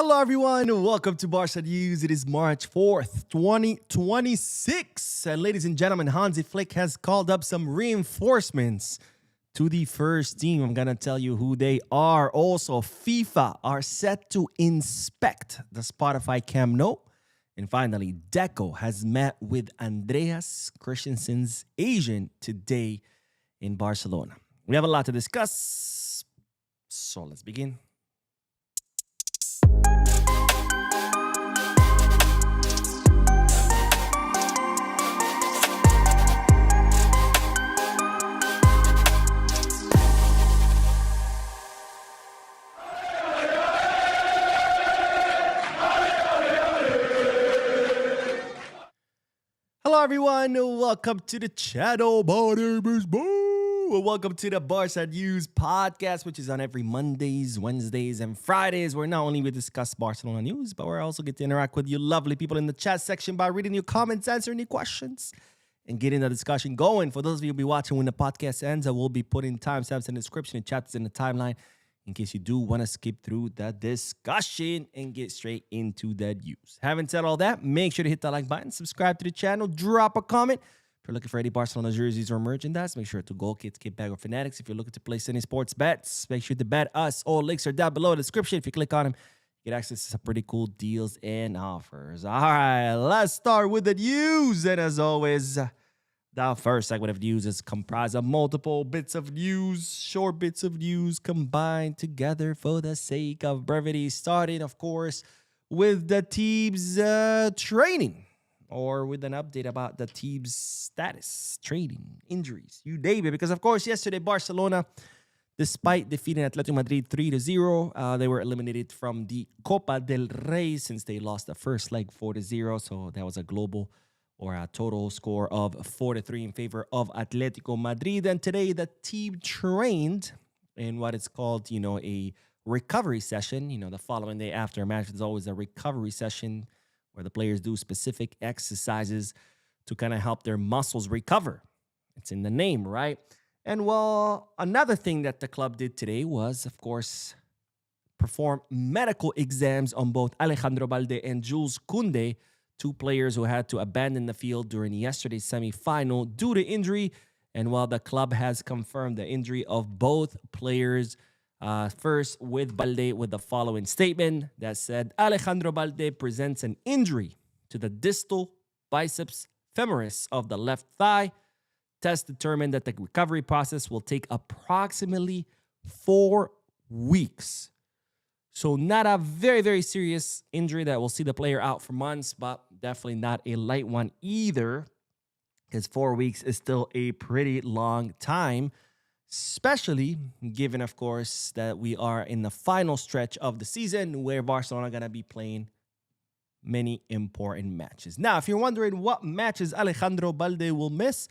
Hello, everyone. Welcome to Barca News. It is March 4th, 2026. And ladies and gentlemen, Hansi Flick has called up some reinforcements to the first team. I'm going to tell you who they are. Also, FIFA are set to inspect the Spotify Camp Nou. And finally, Deco has met with Andreas Christensen's agent today in Barcelona. We have a lot to discuss, so let's begin. Hello, everyone. Welcome to the channel. My name is Boo. Welcome to the Barca News podcast, which is on every Mondays, Wednesdays, and Fridays, where not only we discuss Barcelona news, but we also get to interact with you lovely people in the chat section by reading your comments, answering your questions, and getting the discussion going. For those of you who will be watching when the podcast ends, I will be putting timestamps in the description and chapters in the timeline in case you do want to skip through the discussion and get straight into the news. Having said all that, make sure to hit that like button, subscribe to the channel, drop a comment. If you're looking for any Barcelona jerseys or merchandise, make sure to Goal Kids, Kit Bag, or Fanatics. If you're looking to place any sports bets, make sure to bet us. All links are down below in the description. If you click on them, you get access to some pretty cool deals and offers. All right, let's start with the news. And as always, the first segment of news is comprised of multiple bits of news, short bits of news combined together for the sake of brevity. Starting, of course, with the team's training, or with an update about the team's status, training, injuries, you name it. Because, of course, yesterday, Barcelona, despite defeating Atletico Madrid 3-0, they were eliminated from the Copa del Rey since they lost the first leg 4-0. So that was a global or a total score of 4-3 in favor of Atletico Madrid. And today, the team trained in what is called, a recovery session. The following day after a match, there's always a recovery session where the players do specific exercises to kind of help their muscles recover. It's in the name, right? And well, another thing that the club did today was, of course, perform medical exams on both Alejandro Balde and Jules Koundé, two players who had to abandon the field during yesterday's semifinal due to injury. And while the club has confirmed the injury of both players, first with Balde with the following statement that said, Alejandro Balde presents an injury to the distal biceps femoris of the left thigh. Tests determined that the recovery process will take approximately 4 weeks. So not a very, very serious injury that will see the player out for months, but definitely not a light one either, because 4 weeks is still a pretty long time, especially given, of course, that we are in the final stretch of the season where Barcelona are going to be playing many important matches. Now, if you're wondering what matches Alejandro Balde will miss,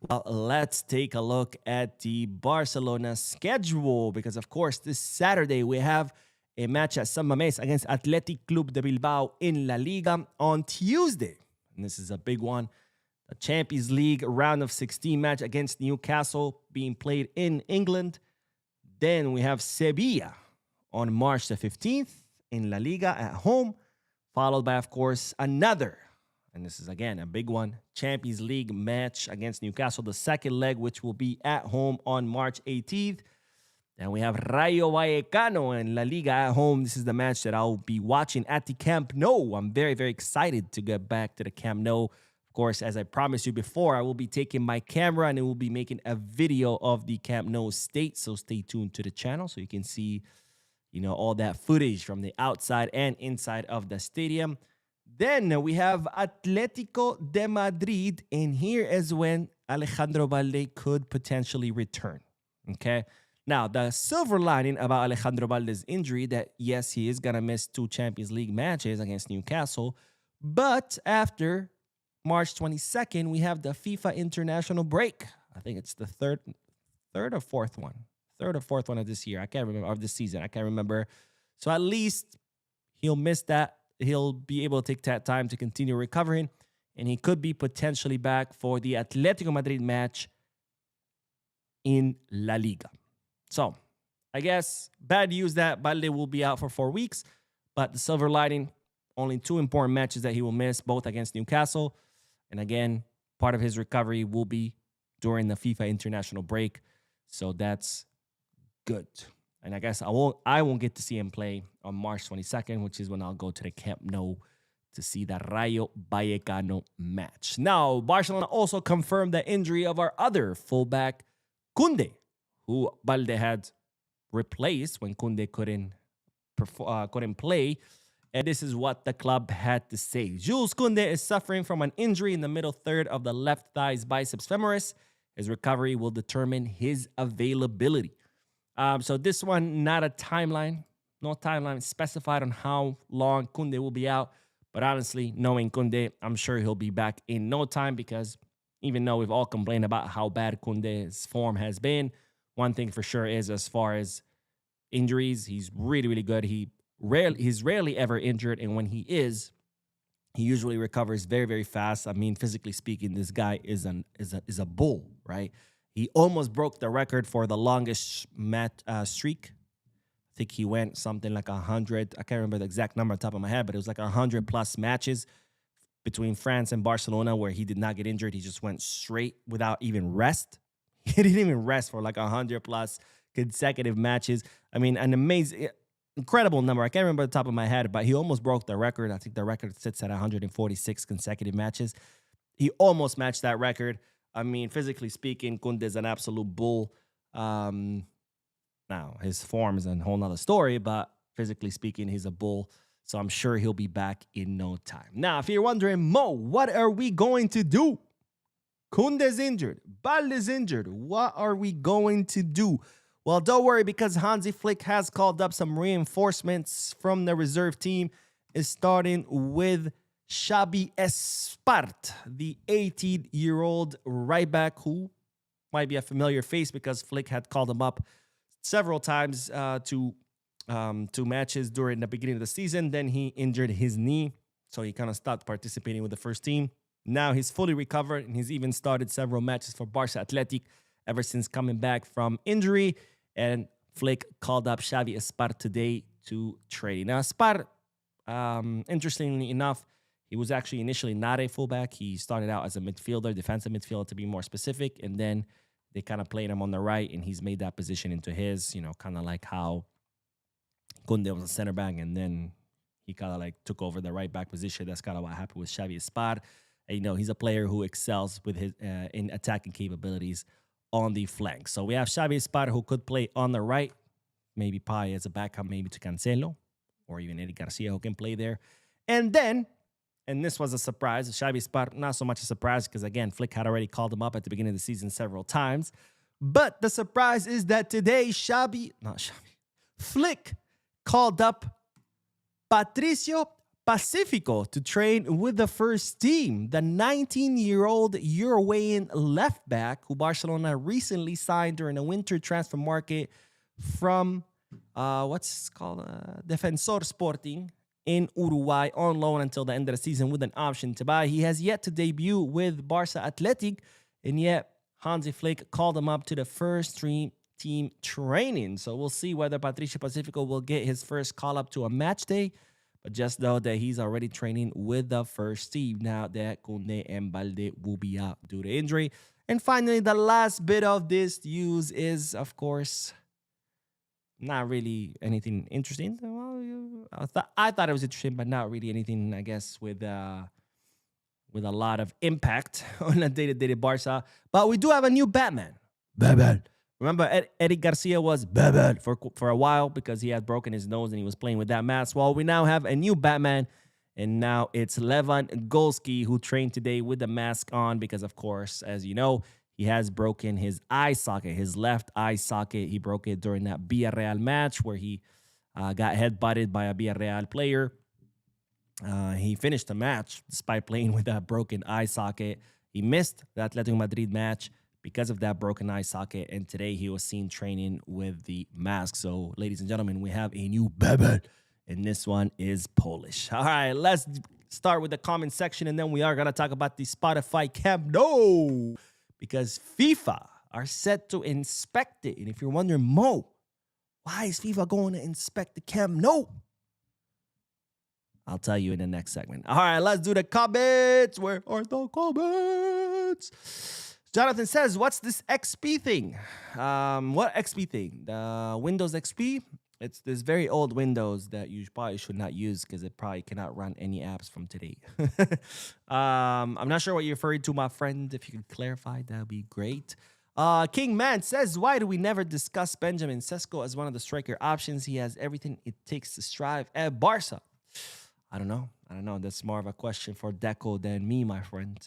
well, let's take a look at the Barcelona schedule, because, of course, this Saturday we have a match at San Mamés against Athletic Club de Bilbao in La Liga on Tuesday. And this is a big one. The Champions League round of 16 match against Newcastle being played in England. Then we have Sevilla on March the 15th in La Liga at home, followed by, of course, another, and this is, again, a big one, Champions League match against Newcastle, the second leg, which will be at home on March 18th. Then we have Rayo Vallecano in La Liga at home. This is the match that I'll be watching at the Camp Nou. I'm very, very excited to get back to the Camp Nou. Of course, as I promised you before, I will be taking my camera and I will be making a video of the Camp Nou state. So stay tuned to the channel so you can see, all that footage from the outside and inside of the stadium. Then we have Atletico de Madrid, and here is when Alejandro Balde could potentially return. Okay? Now, the silver lining about Alejandro Balde's injury that, yes, he is going to miss 2 Champions League matches against Newcastle, but after March 22nd, we have the FIFA international break. I think it's the third or fourth one of this year. I can't remember, of this season. I can't remember. So at least he'll miss that. He'll be able to take that time to continue recovering, and he could be potentially back for the Atletico Madrid match in La Liga. So, I guess bad news that Balde will be out for 4 weeks, But the silver lining, only 2 important matches that he will miss, both against Newcastle. And again, part of his recovery will be during the FIFA international break. So that's good. And I guess I won't get to see him play on March 22nd, which is when I'll go to the Camp Nou to see the Rayo Vallecano match. Now, Barcelona also confirmed the injury of our other fullback, Koundé, who Balde had replaced when Koundé couldn't play. And this is what the club had to say. Jules Koundé is suffering from an injury in the middle third of the left thigh's biceps femoris. His recovery will determine his availability. So this one, not a timeline, no timeline specified on how long Koundé will be out. But honestly, knowing Koundé, I'm sure he'll be back in no time, because even though we've all complained about how bad Koundé's form has been, one thing for sure is, as far as injuries, he's really, really good. He's rarely ever injured, and when he is, he usually recovers very, very fast. I mean, physically speaking, this guy is a bull, right? He almost broke the record for the longest streak. I think he went something like 100. I can't remember the exact number on top of my head, but it was like 100+ matches between France and Barcelona where he did not get injured. He just went straight without even rest. He didn't even rest for like 100+ consecutive matches. I mean, an amazing, incredible number. I can't remember the top of my head, but he almost broke the record. I think the record sits at 146 consecutive matches. He almost matched that record. I mean, physically speaking, Koundé is an absolute bull. Now, his form is a whole nother story, but physically speaking, he's a bull. So I'm sure he'll be back in no time. Now, if you're wondering, Mo, what are we going to do? Koundé's injured. Balde's injured. What are we going to do? Well, don't worry, because Hansi Flick has called up some reinforcements from the reserve team, is starting with Xavi Espart, the 18-year-old right back, who might be a familiar face because Flick had called him up several times to matches during the beginning of the season. Then he injured his knee, so he kind of stopped participating with the first team. Now he's fully recovered, and he's even started several matches for Barca Athletic ever since coming back from injury. And Flick called up Xavi Espart today to trade. Now, Espart, interestingly enough, he was actually initially not a fullback. He started out as a midfielder, defensive midfielder to be more specific, and then they kind of played him on the right, and he's made that position into his, kind of like how Koundé was a center back, and then he kind of like took over the right back position. That's kind of what happened with Xavi Espart. And, he's a player who excels with his in attacking capabilities on the flank. So we have Xavi Espart, who could play on the right, maybe probably as a backup, maybe to Cancelo, or even Eric Garcia, who can play there. And then, and this was a surprise, Xavi Espart, not so much a surprise because, again, Flick had already called him up at the beginning of the season several times. But the surprise is that today Flick called up Patricio Pacifico to train with the first team, the 19-year-old Uruguayan left back who Barcelona recently signed during a winter transfer market from Defensor Sporting in Uruguay on loan until the end of the season with an option to buy. He has yet to debut with Barca Athletic, and yet Hansi Flick called him up to the first team training. So we'll see whether Patricio Pacifico will get his first call up to a match day, but just know that he's already training with the first team now that Koundé and Balde will be out due to injury. And finally, the last bit of this news is, of course, not really anything interesting. Well, I thought it was interesting, but not really anything, I guess, with a lot of impact on a day-to-day Barca. But we do have a new Batman. Batman. Remember, Eric Garcia was Batman for a while because he had broken his nose and he was playing with that mask. Well, we now have a new Batman, and now it's Levan Golski, who trained today with the mask on because, of course, as you know, he has broken his eye socket, his left eye socket. He broke it during that Villarreal match where he got head-butted by a Villarreal player. He finished the match despite playing with that broken eye socket. He missed the Atletico Madrid match because of that broken eye socket, and today he was seen training with the mask. So, ladies and gentlemen, we have a new Batman, and this one is Polish. All right, let's start with the comment section, and then we are going to talk about the Spotify Camp Nou, because FIFA are set to inspect it. And if you're wondering, Mo, why is FIFA going to inspect the Camp Nou? I'll tell you in the next segment. All right, let's do the comments. Where are the comments? Jonathan says, what's this XP thing? What XP thing? The Windows XP? It's this very old Windows that you probably should not use because it probably cannot run any apps from today. I'm not sure what you're referring to, my friend. If you could clarify, that would be great. King Man says, why do we never discuss Benjamin Sesko as one of the striker options? He has everything it takes to strive at Barca. I don't know. That's more of a question for Deco than me, my friend.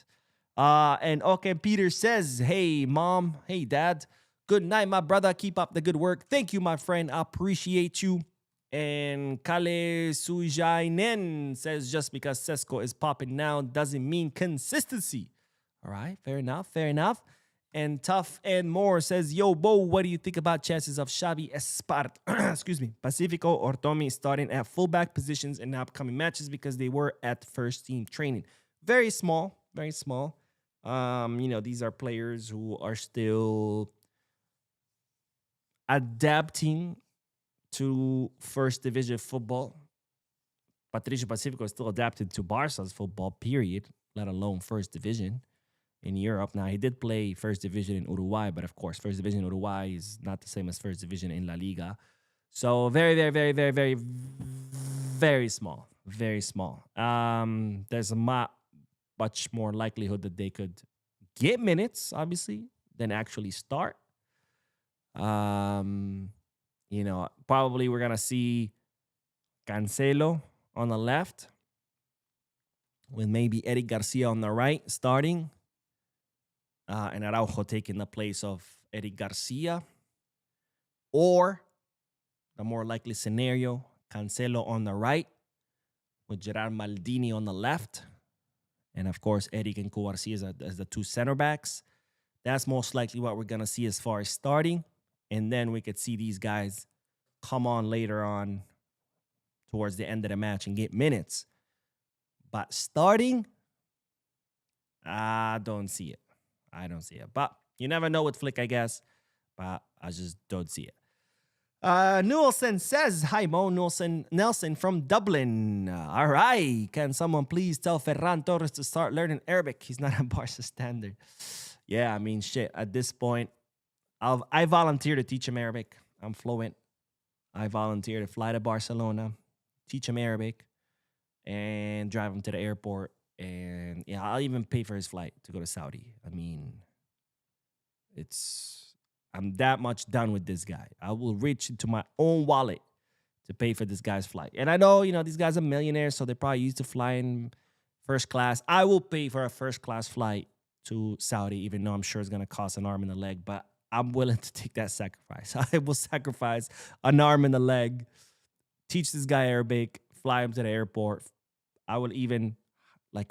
And okay, Peter says, hey, mom. Hey, dad. Good night, my brother. Keep up the good work. Thank you, my friend. I appreciate you. And Kale Sujainen says, just because Sesko is popping now doesn't mean consistency. All right, fair enough. And Tough and More says, yo, Bo, what do you think about chances of Xavi Espart, Pacifico or Tommy starting at fullback positions in the upcoming matches because they were at first team training? Very small. These are players who are still adapting to first division football. Patricio Pacifico is still adapted to Barca's football, period, let alone first division in Europe. Now, he did play first division in Uruguay, but of course, first division in Uruguay is not the same as first division in La Liga. So very, very, very, very, very, very small. Very small. There's a much more likelihood that they could get minutes, obviously, than actually start. Probably we're going to see Cancelo on the left with maybe Eric Garcia on the right starting. And Araujo taking the place of Eric Garcia. Or the more likely scenario, Cancelo on the right with Gerard Maldini on the left. And of course, Eric and Garcia as the two center backs. That's most likely what we're going to see as far as starting. And then we could see these guys come on later on towards the end of the match and get minutes. But starting, I don't see it. But you never know with Flick, I guess. But I just don't see it. Nelson says, hi, Mo. Nelson from Dublin. All right. Can someone please tell Ferran Torres to start learning Arabic? He's not a Barca standard. Yeah, I mean, shit. At this point, I volunteer to teach him Arabic. I'm fluent. I volunteer to fly to Barcelona, teach him Arabic, and drive him to the airport. And yeah, I'll even pay for his flight to go to Saudi. I mean, I'm that much done with this guy. I will reach into my own wallet to pay for this guy's flight. And I know, these guys are millionaires, so they're probably used to flying first class. I will pay for a first class flight to Saudi, even though I'm sure it's going to cost an arm and a leg. But I'm willing to take that sacrifice. I will sacrifice an arm and a leg, teach this guy Arabic, fly him to the airport. I will even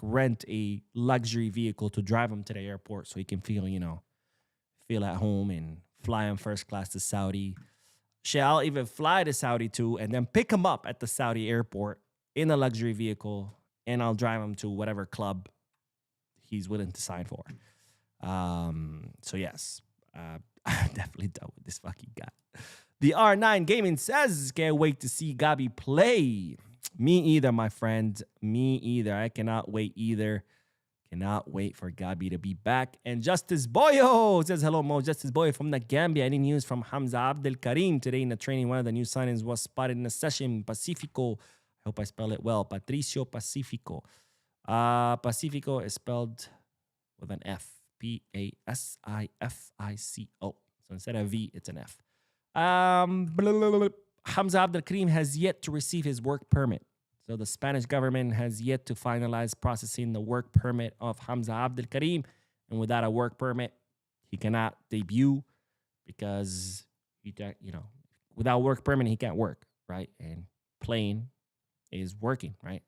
rent a luxury vehicle to drive him to the airport so he can feel at home and fly him first class to Saudi. Shit, I'll even fly to Saudi too and then pick him up at the Saudi airport in a luxury vehicle, and I'll drive him to whatever club he's willing to sign for. So yes, I'm definitely done with this fucking guy. The R9 Gaming says, can't wait to see Gabi play. Me either, my friend. Me either. I cannot wait either. Cannot wait for Gabi to be back. And Justice Boyo says, hello, Mo. Justice Boyo from the Gambia. Any news from Hamza Abdel Karim? Today in the training, one of the new signings was spotted in the session. Pacifico. I hope I spell it well. Patricio Pacifico. Pacifico is spelled with an F. Pasifico. So instead of V, it's an F. Hamza Abdel Karim has yet to receive his work permit. So the Spanish government has yet to finalize processing the work permit of Hamza Abdel Karim. And without a work permit, he cannot debut because without work permit, he can't work, right? And playing is working, right?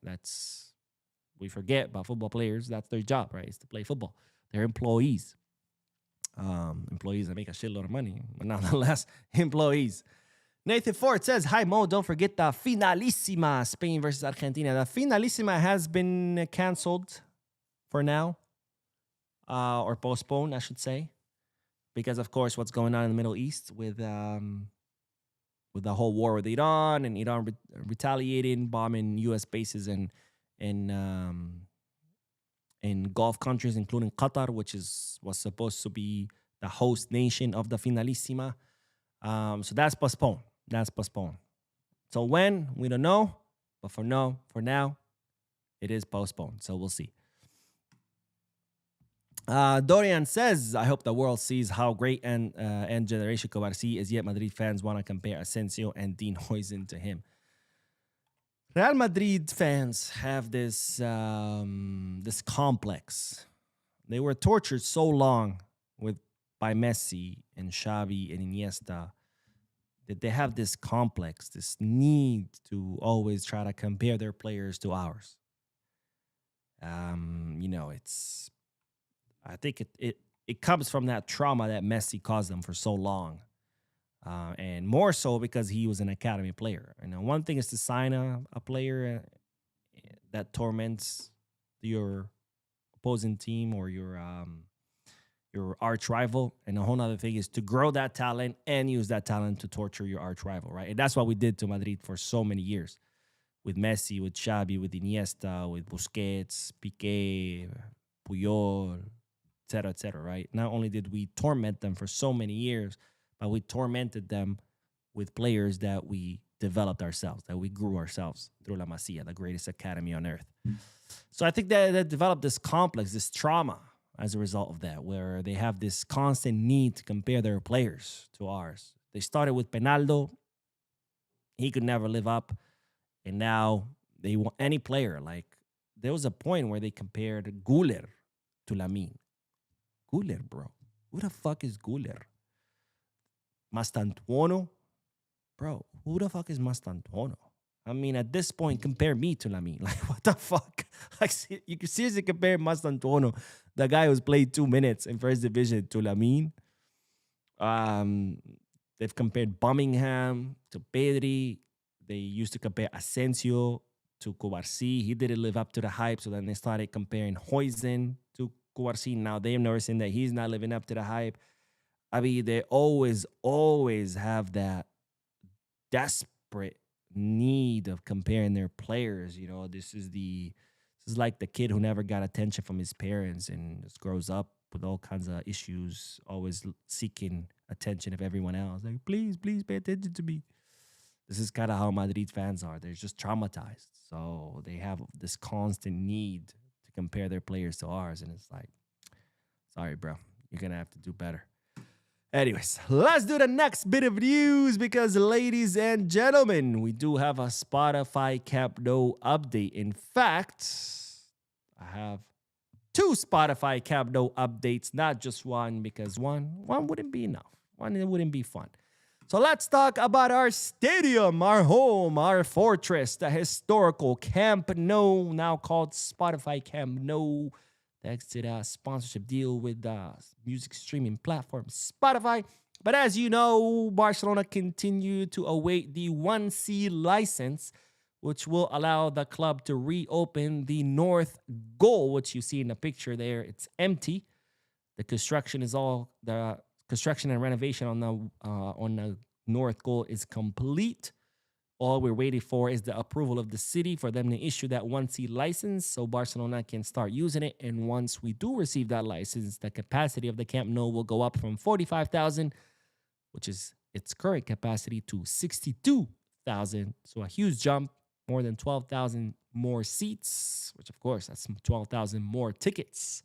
We forget about football players. That's their job, right? Is to play football. They're employees. Employees that make a shitload of money, but nonetheless, employees. Nathan Ford says, hi, Mo. Don't forget the Finalissima, Spain versus Argentina. The Finalissima has been canceled for now, or postponed, I should say, because, of course, what's going on in the Middle East with with the whole war with Iran and Iran retaliating, bombing U.S. bases in Gulf countries, including Qatar, which was supposed to be the host nation of the Finalissima. So that's postponed. That's postponed. So when, we don't know, but for now, it is postponed. So we'll see. Dorian says, I hope the world sees how great and generation Cobarci is, yet Madrid fans want to compare Asensio and Dean Huijsen to him. Real Madrid fans have this complex. They were tortured so long by Messi and Xavi and Iniesta that they have this complex, this need to always try to compare their players to ours. I think it comes from that trauma that Messi caused them for so long. And more so because he was an academy player. One thing is to sign a player that torments your opposing team or your arch rival, and a whole other thing is to grow that talent and use that talent to torture your arch rival, right? And that's what we did to Madrid for so many years, with Messi, with Xavi, with Iniesta, with Busquets, Piqué, Puyol, et cetera, right? Not only did we torment them for so many years, but we tormented them with players that we developed ourselves, that we grew ourselves through La Masia, the greatest academy on earth. So I think that they developed this complex, this trauma as a result of that, where they have this constant need to compare their players to ours. They started with Penaldo. He could never live up. And now they want any player. Like, there was a point where they compared Güler to Lamine. Güler, bro. Who the fuck is Güler? Mastantuono? Bro, who the fuck is Mastantuono? I mean, at this point, compare me to Lamine. Like, what the fuck? Like, you can seriously compare Mastantuono, the guy who's played 2 minutes in First Division, to Lamine. They've compared Birmingham to Pedri. They used to compare Asensio to Cobarci. He didn't live up to the hype, so then they started comparing Huijsen to Cobarci. Now they've noticing that he's not living up to the hype. I mean, they always have that desperate need of comparing their players. This is like the kid who never got attention from his parents and just grows up with all kinds of issues, always seeking attention of everyone else. Like, please pay attention to me. This is kind of how Madrid fans are. They're just traumatized. So they have this constant need to compare their players to ours. And it's like, sorry, bro, you're going to have to do better. Anyways, let's do the next bit of news because, ladies and gentlemen, we do have a Spotify Camp Nou update. In fact, I have 2 Spotify Camp Nou updates, not just one, because one wouldn't be enough. One, it wouldn't be fun. So let's talk about our stadium, our home, our fortress, the historical Camp Nou, now called Spotify Camp Nou. Thanks to the sponsorship deal with the music streaming platform Spotify. But as you know, Barcelona continue to await the 1C license, which will allow the club to reopen the north goal, which you see in the picture there. It's empty. The construction and renovation on the north goal is complete. All we're waiting for is the approval of the city for them to issue that 1C license so Barcelona can start using it. And once we do receive that license, the capacity of the Camp Nou will go up from 45,000, which is its current capacity, to 62,000. So a huge jump, more than 12,000 more seats, which of course, that's 12,000 more tickets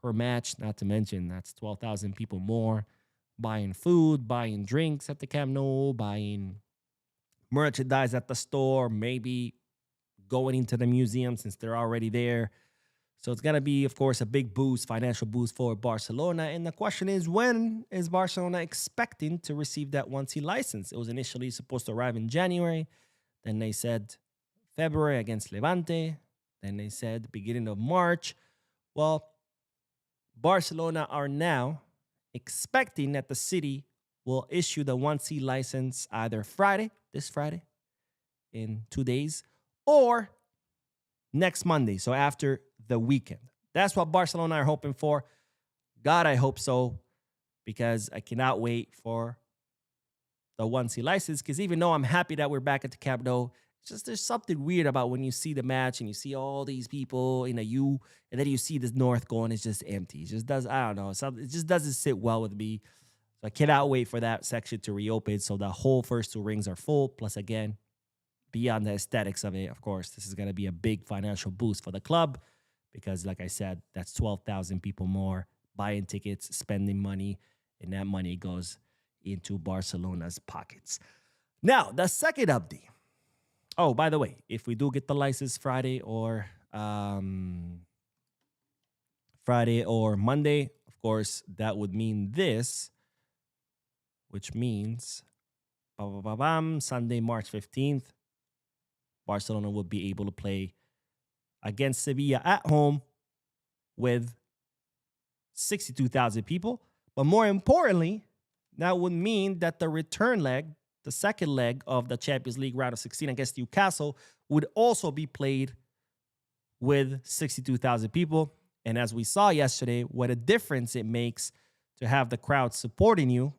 per match. Not to mention, that's 12,000 people more buying food, buying drinks at the Camp Nou, buying merchandise at the store, maybe going into the museum since they're already there. So it's going to be, of course, a big boost, financial boost for Barcelona. And the question is, when is Barcelona expecting to receive that 1C license? It was initially supposed to arrive in January. Then they said February against Levante. Then they said beginning of March. Well, Barcelona are now expecting that the city will issue the 1C license either this Friday, in 2 days, or next Monday, so after the weekend. That's what Barcelona are hoping for. God, I hope so, because I cannot wait for the 1C license, because even though I'm happy that we're back at the Camp Nou, it's just there's something weird about when you see the match and you see all these people in a U, and then you see the North goal and it's just empty. It just does, I don't know, it just doesn't sit well with me. So I cannot wait for that section to reopen so the whole first two rings are full. Plus, again, beyond the aesthetics of it, of course, this is going to be a big financial boost for the club because, like I said, that's 12,000 people more buying tickets, spending money, and that money goes into Barcelona's pockets. Now, the second update. Oh, by the way, if we do get the license Friday or Monday, of course, that would mean this, which means Sunday, March 15th, Barcelona will be able to play against Sevilla at home with 62,000 people. But more importantly, that would mean that the return leg, the second leg of the Champions League round of 16 against Newcastle, would also be played with 62,000 people. And as we saw yesterday, what a difference it makes to have the crowd supporting you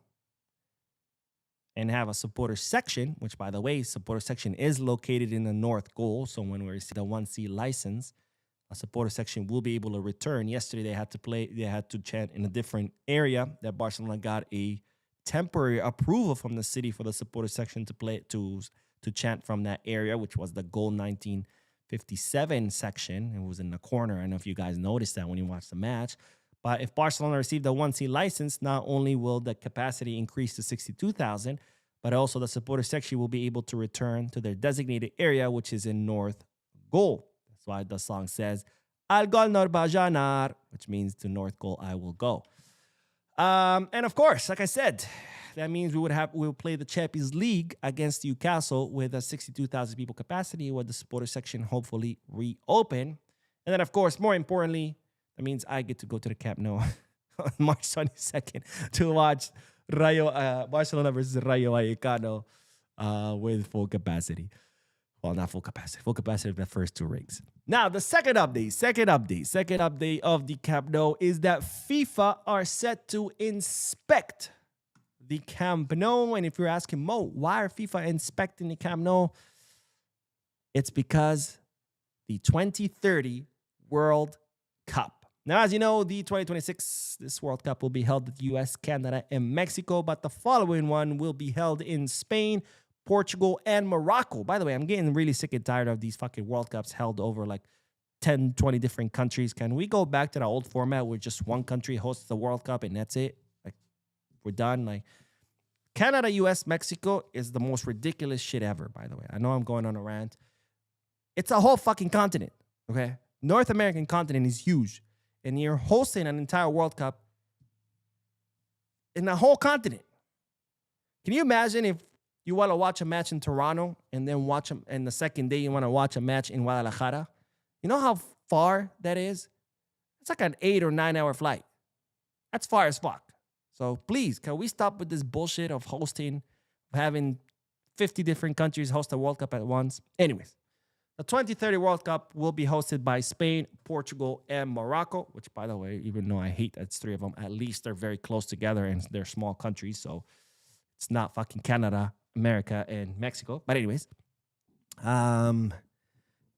and have a supporter section, which, by the way, supporter section is located in the north goal. So when we see the 1C license, a supporter section will be able to return. Yesterday, they had to chant in a different area that Barcelona got a temporary approval from the city for the supporter section to chant from that area, which was the goal 1957 section. It was in the corner. I don't know if you guys noticed that when you watched the match. But if Barcelona received the 1C license, not only will the capacity increase to 62,000, but also the supporter section will be able to return to their designated area, which is in North Goal. That's why the song says, Al Gol Norbajanar, which means to North Goal I will go. And of course, like I said, that means we'll play the Champions League against Newcastle with a 62,000 people capacity, with the supporter section hopefully reopen. And then, of course, more importantly, that means I get to go to the Camp Nou on March 22nd to watch Barcelona versus Rayo Vallecano with full capacity. Well, not full capacity. Full capacity of the first two rings. Now, the second update of the Camp Nou is that FIFA are set to inspect the Camp Nou. And if you're asking, Mo, why are FIFA inspecting the Camp Nou? It's because the 2030 World Cup. Now, as you know, the 2026, this World Cup will be held in the US, Canada, and Mexico, but the following one will be held in Spain, Portugal, and Morocco. By the way, I'm getting really sick and tired of these fucking World Cups held over like 10, 20 different countries. Can we go back to the old format where just one country hosts the World Cup and that's it? Like, we're done. Like, Canada, US, Mexico is the most ridiculous shit ever, by the way. I know I'm going on a rant. It's a whole fucking continent, okay? North American continent is huge. And you're hosting an entire World Cup in the whole continent. Can you imagine if you want to watch a match in Toronto and then and the second day you want to watch a match in Guadalajara? You know how far that is? It's like an 8 or 9 hour flight. That's far as fuck. So please, can we stop with this bullshit of having 50 different countries host a World Cup at once? Anyways. The 2030 World Cup will be hosted by Spain, Portugal, and Morocco, which, by the way, even though I hate that's three of them, at least they're very close together and they're small countries, so it's not fucking Canada, America, and Mexico. But anyways, and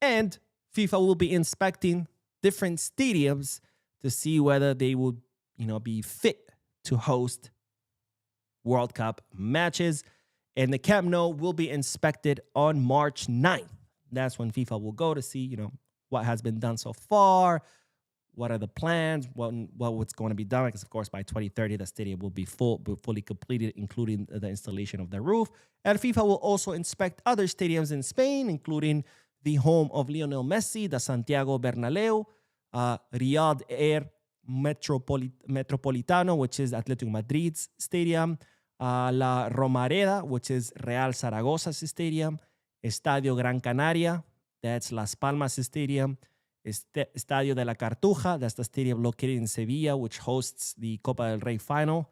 FIFA will be inspecting different stadiums to see whether they would, be fit to host World Cup matches. And the Camp Nou will be inspected on March 9th. That's when FIFA will go to see, what has been done so far, what are the plans, what's going to be done. Because, of course, by 2030, the stadium will be fully completed, including the installation of the roof. And FIFA will also inspect other stadiums in Spain, including the home of Lionel Messi, the Santiago Bernabéu, Riyadh Air Metropolitano, which is Atletico Madrid's stadium, La Romareda, which is Real Zaragoza's stadium, Estadio Gran Canaria, that's Las Palmas Stadium, Estadio de la Cartuja, that's the stadium located in Sevilla, which hosts the Copa del Rey final,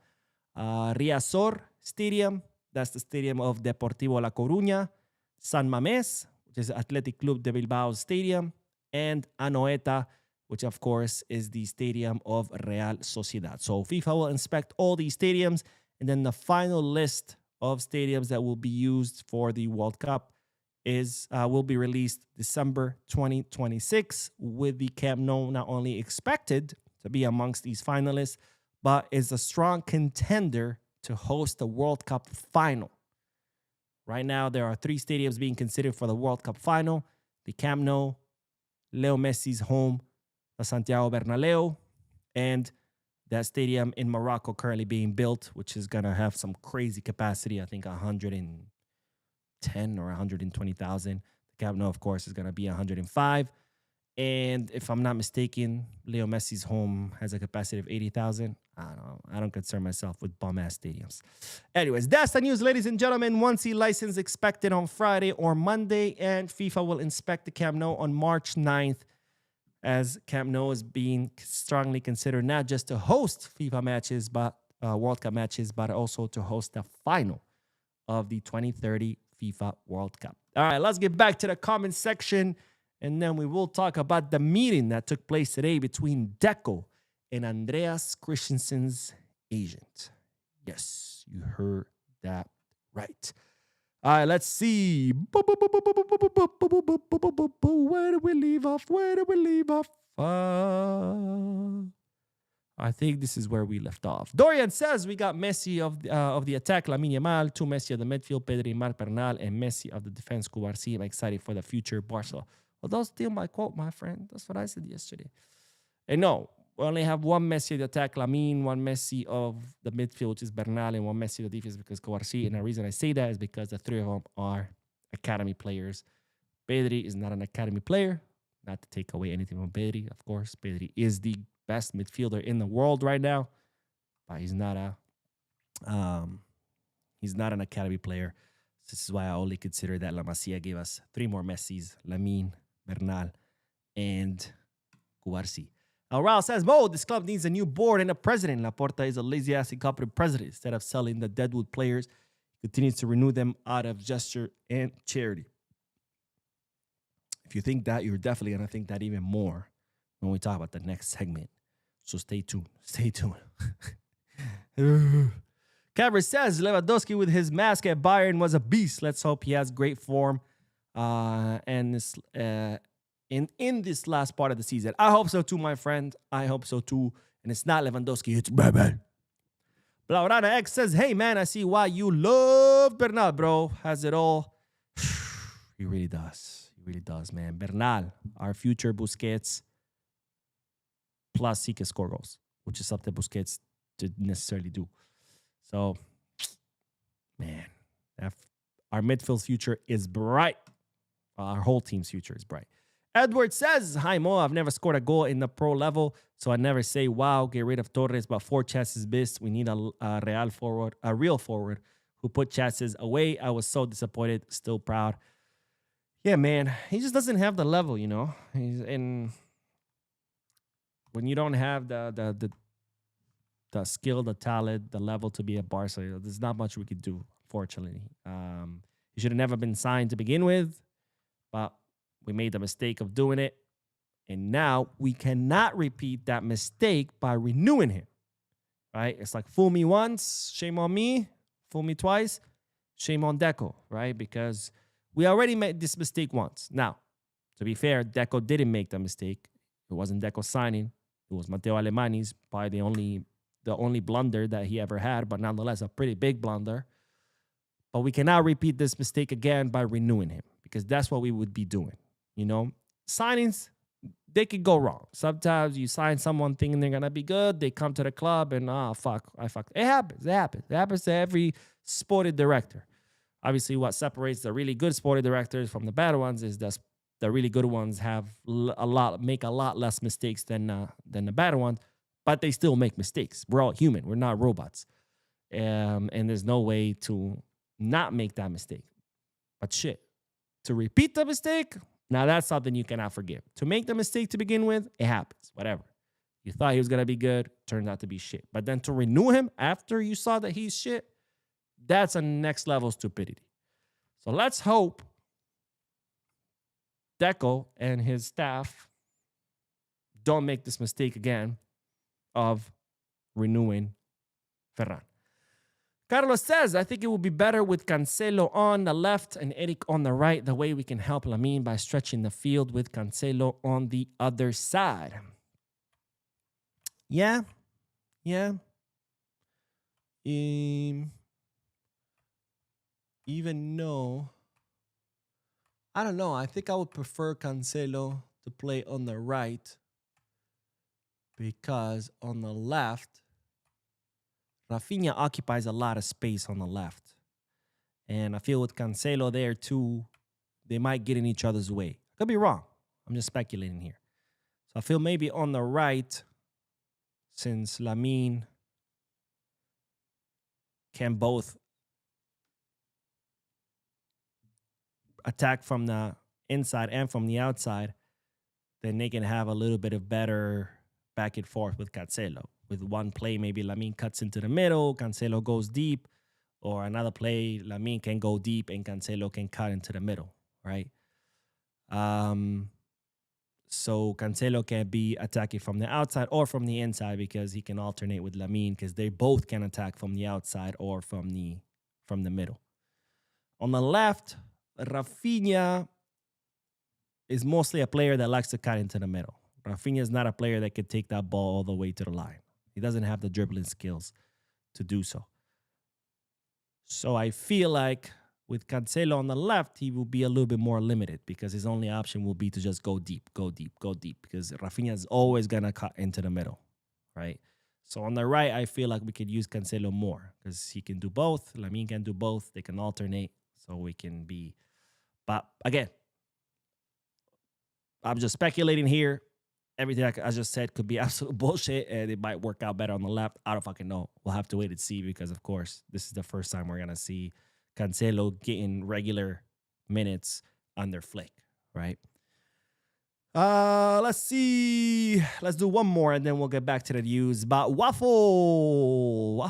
Riazor Stadium, that's the stadium of Deportivo La Coruña, San Mamés, which is Athletic Club de Bilbao Stadium, and Anoeta, which of course is the stadium of Real Sociedad. So FIFA will inspect all these stadiums, and then the final list of stadiums that will be used for the World Cup will be released December 2026, with the Camp Nou not only expected to be amongst these finalists, but is a strong contender to host the World Cup final. Right now, there are 3 stadiums being considered for the World Cup final: the Camp Nou, Leo Messi's home, the Santiago Bernabeu, and that stadium in Morocco currently being built, which is going to have some crazy capacity, I think 110 or 120,000. The Camp Nou, of course, is going to be 105. And if I'm not mistaken, Leo Messi's home has a capacity of 80,000. I don't know. I don't concern myself with bum-ass stadiums. Anyways, that's the news, ladies and gentlemen. 1C license expected on Friday or Monday, and FIFA will inspect the Camp Nou on March 9th, as Camp Nou is being strongly considered not just to host FIFA matches, but World Cup matches, but also to host the final of the 2030 FIFA World Cup. All right, let's get back to the comment section, and then we will talk about the meeting that took place today between Deco and Andreas Christensen's agent. Yes, you heard that right. All right, let's see. Where do we leave off? I think this is where we left off. Dorian says we got Messi of the attack, Lamine Yamal, 2 Messi of the midfield, Pedri, Marc Bernal, and Messi of the defense, Cubarsí. I'm excited for the future Barca. Well, don't steal my quote, my friend. That's what I said yesterday. And no, we only have 1 Messi of the attack, Lamine, 1 Messi of the midfield, which is Bernal, and 1 Messi of the defense, because Cubarsí. And the reason I say that is because the 3 of them are academy players. Pedri is not an academy player. Not to take away anything from Pedri, of course. Pedri is the best midfielder in the world right now, but he's not an academy player. This is why I only consider that La Masia gave us 3 more Messis: Lamine, Bernal, and Cubarsí. Raul says, Mo, this club needs a new board and a president. Laporta is a lazy-ass incompetent president. Instead of selling the deadwood players, he continues to renew them out of gesture and charity. If you think that, you're definitely going to think that even more when we talk about the next segment. So stay tuned. Stay tuned. Cabra says, Lewandowski with his mask at Bayern was a beast. Let's hope he has great form in this last part of the season. I hope so too, my friend. I hope so too. And it's not Lewandowski, it's Bebe. Blaurana X says, hey, man, I see why you love Bernal, bro. Has it all. He really does. He really does, man. Bernal, our future Busquets, plus he can score goals, which is something Busquets didn't necessarily do. So, man, our midfield future is bright. Our whole team's future is bright. Edward says, hi, Mo, I've never scored a goal in the pro level, so I never say, wow, get rid of Torres, but 4 chances missed. We need a real forward who put chances away. I was so disappointed, still proud. Yeah, man, he just doesn't have the level, you know. When you don't have the skill, the talent, the level to be a Barca, there's not much we could do, fortunately. He should have never been signed to begin with, but we made the mistake of doing it. And now we cannot repeat that mistake by renewing him, right? It's like, fool me once, shame on me. Fool me twice, shame on Deco, right? Because we already made this mistake once. Now, to be fair, Deco didn't make the mistake. It wasn't Deco signing. It was Matteo Alemani's, probably the only blunder that he ever had, but nonetheless, a pretty big blunder. But we cannot repeat this mistake again by renewing him, because that's what we would be doing. You know, signings, they could go wrong. Sometimes you sign someone thinking they're going to be good. They come to the club and, I fucked. It happens. It happens. It happens to every sporting director. Obviously, what separates the really good sporting directors from the bad ones is that the really good ones make a lot less mistakes than the bad ones, but they still make mistakes. We're all human. We're not robots. And there's no way to not make that mistake. But shit, to repeat the mistake, now that's something you cannot forgive. To make the mistake to begin with, it happens, whatever. You thought he was going to be good, turns out to be shit. But then to renew him after you saw that he's shit, that's a next level stupidity. So let's hope Deco and his staff don't make this mistake again of renewing Ferran. Carlos says, I think it would be better with Cancelo on the left and Eric on the right. The way we can help Lamine by stretching the field with Cancelo on the other side. Yeah. Even though, I don't know. I think I would prefer Cancelo to play on the right because on the left, Rafinha occupies a lot of space on the left. And I feel with Cancelo there too, they might get in each other's way. I could be wrong. I'm just speculating here. So I feel maybe on the right, since Lamine can both attack from the inside and from the outside, then they can have a little bit of better back and forth with Cancelo. With one play, maybe Lamine cuts into the middle, Cancelo goes deep, or another play, Lamine can go deep and Cancelo can cut into the middle, right? So Cancelo can be attacking from the outside or from the inside because he can alternate with Lamine because they both can attack from the outside or from the middle. On the left, Rafinha is mostly a player that likes to cut into the middle. Rafinha is not a player that could take that ball all the way to the line. He doesn't have the dribbling skills to do so. So I feel like with Cancelo on the left, he will be a little bit more limited because his only option will be to just go deep, because Rafinha is always going to cut into the middle, right? So on the right, I feel like we could use Cancelo more because he can do both. Lamine can do both. They can alternate, so we can be... But again, I'm just speculating here. Everything I just said could be absolute bullshit, and it might work out better on the left. I don't fucking know. We'll have to wait and see because, of course, this is the first time we're going to see Cancelo getting regular minutes under Flick, right? Let's see. Let's do one more, and then we'll get back to the news. But Waffle.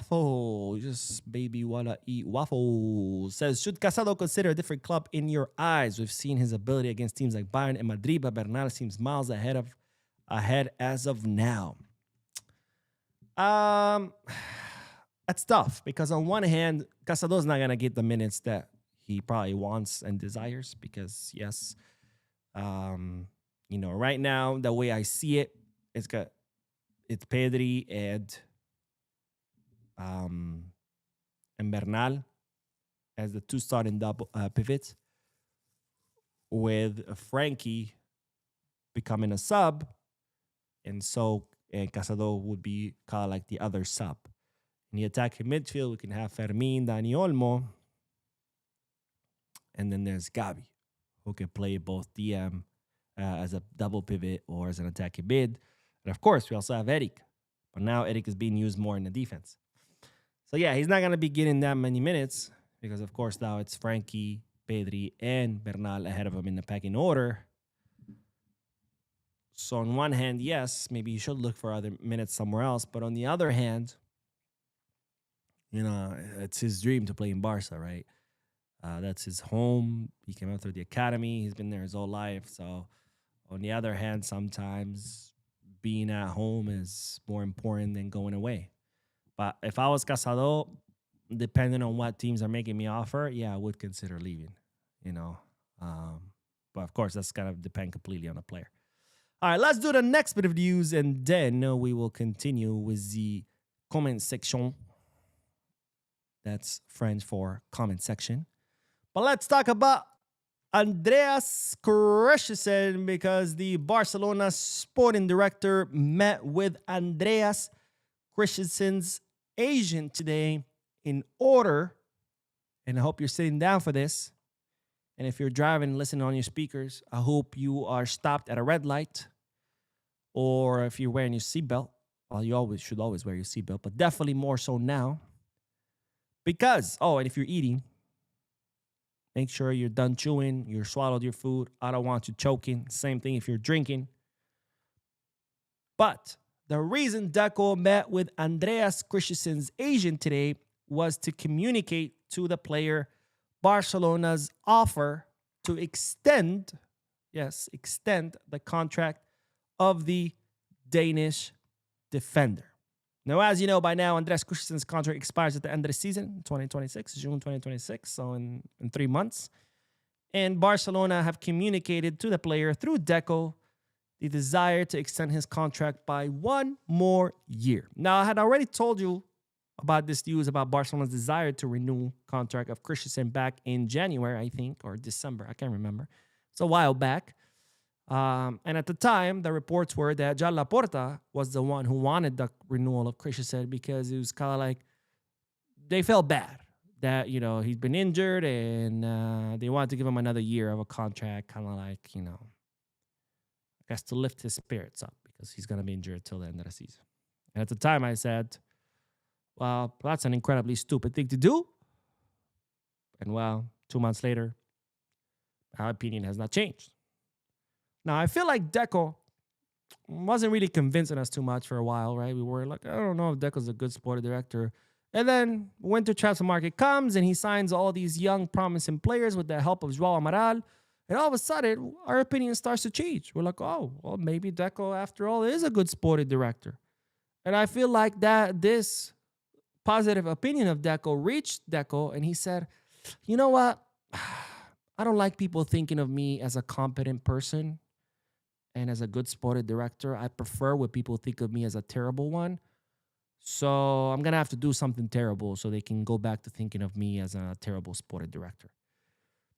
Just baby wanna eat waffle. Says, should Casado consider a different club in your eyes? We've seen his ability against teams like Bayern and Madrid, but Bernal seems miles ahead as of now. That's tough because on one hand, Casado's not gonna get the minutes that he probably wants and desires because yes, right now the way I see it, it's Pedri and Bernal as the two starting double pivots, with Frankie becoming a sub, and so Casado would be kind of like the other sub. In the attacking midfield, we can have Fermin, Dani Olmo, and then there's Gavi, who can play both DM as a double pivot or as an attacking mid. And of course, we also have Eric, but now Eric is being used more in the defense. So yeah, he's not going to be getting that many minutes because, of course, now it's Frankie, Pedri, and Bernal ahead of him in the pecking order. So on one hand, yes, maybe you should look for other minutes somewhere else. But on the other hand, it's his dream to play in Barca, right? That's his home. He came out through the academy. He's been there his whole life. So on the other hand, sometimes being at home is more important than going away. But if I was Casado, depending on what teams are making me offer, yeah, I would consider leaving, But of course, that's going to depend completely on the player. All right, let's do the next bit of news, and then we will continue with the comment section. That's French for comment section. But let's talk about Andreas Christensen because the Barcelona sporting director met with Andreas Christensen's agent today in order, and I hope you're sitting down for this, and if you're driving and listening on your speakers, I hope you are stopped at a red light, or if you're wearing your seatbelt. Well, you should always wear your seatbelt, but definitely more so now. Because, and if you're eating, make sure you're done chewing, you swallowed your food. I don't want you choking. Same thing if you're drinking. But the reason Deco met with Andreas Christensen's agent today was to communicate to the player Barcelona's offer to extend the contract of the Danish defender. Now, as you know by now, Andreas Christensen's contract expires at the end of the season, 2026, June 2026, so in 3 months. And Barcelona have communicated to the player through Deco the desire to extend his contract by 1 more year. Now, I had already told you about this news about Barcelona's desire to renew contract of Christensen back in January, I think, or December. I can't remember. It's a while back. And at the time, the reports were that Joan Laporta was the one who wanted the renewal of Christensen because it was kind of like they felt bad that, you know, he's been injured and they wanted to give him another year of a contract, kind of like, you know, I guess to lift his spirits up because he's going to be injured till the end of the season. And at the time, I said, well, that's an incredibly stupid thing to do. And well, 2 months later, our opinion has not changed. Now, I feel like Deco wasn't really convincing us too much for a while, right? We were like, I don't know if Deco's a good sporting director. And then winter transfer market comes and he signs all these young, promising players with the help of João Amaral. And all of a sudden, our opinion starts to change. We're like, oh, well, maybe Deco, after all, is a good sporting director. And I feel like that this positive opinion of Deco reached Deco, and he said, you know what? I don't like people thinking of me as a competent person and as a good sporting director. I prefer when people think of me as a terrible one. So I'm going to have to do something terrible so they can go back to thinking of me as a terrible sporting director.